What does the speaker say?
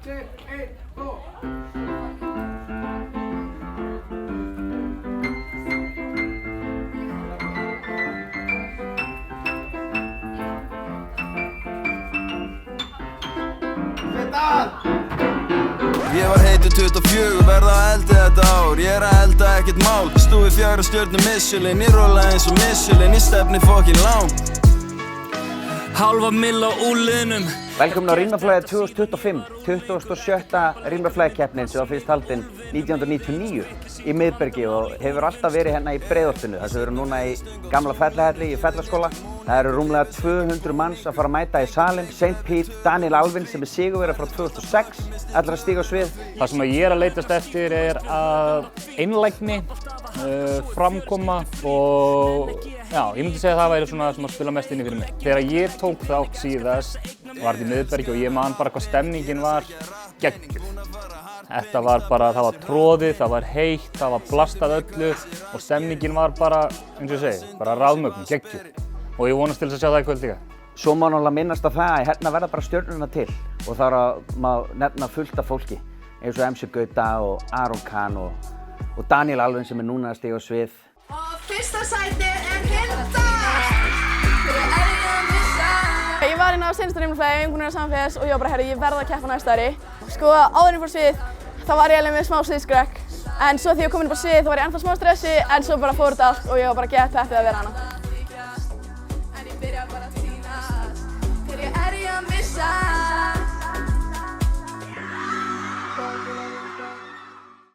Ég var heitur 24, verða að elda þetta ár. Ég að elda ekkert mál. Stúi 4 stjörnum Michelin. Ég róla eins og Michelin. Ég stefni fokkin langt. Hálfa mill á úliðnum. Velkomin á Rýmaflæði 2025, 27. Rýmaflæðikeppnin sem var fyrst haldin 1999 í Miðbergi og hefur alltaf verið hérna í Breiðholtinu. Þess að við erum núna í gamla Fellahelli í Fellaskóla. Það eru rúmlega 200 manns að fara að mæta í salinn. St. Pete, Daniel Alvin sem er sigurvegari frá 2006, ætlar að stíga á svið. Það sem ég er að leitast eftir er að einlægni, framkoma og ég myndi segja að það væri svona sem að spila mest inni fyrir mig. Þegar ég tók þátt síðast var þetta í Miðbergi og ég man bara hvað stemningin var geggjuð. Þetta var bara, það var troðið, það var heitt, það var blastað öllu og stemningin var bara, eins og ég segi, bara ráðmögn, geggjuð. Og ég vonast til þess að sjá það í kvöld líka. Svo má náttúrulega minnast að það að hérna verða bara stjörnurnar til og þá má nefna fullt af fólki eins og MC Gauta og Aron Kahn og Daniel Alvin sem er núna að stíga á svið. Og fyrsta sæti er Hilda! Ég var hérna á seinasta Rýmaflæði, Ungmennafélag Samfélags og ég var bara, herri, ég verð að keppa næsta ári. Sko, áður en ég fór svið, þá var ég alveg með smá sviðsskrekk. En svo þegar ég kom inn á svið, þá var ég ennþá smá stressi, en svo bara fór þetta allt og ég var bara gett peppið að vera hana. En ég byrja bara að týnast, þegar ég að missa.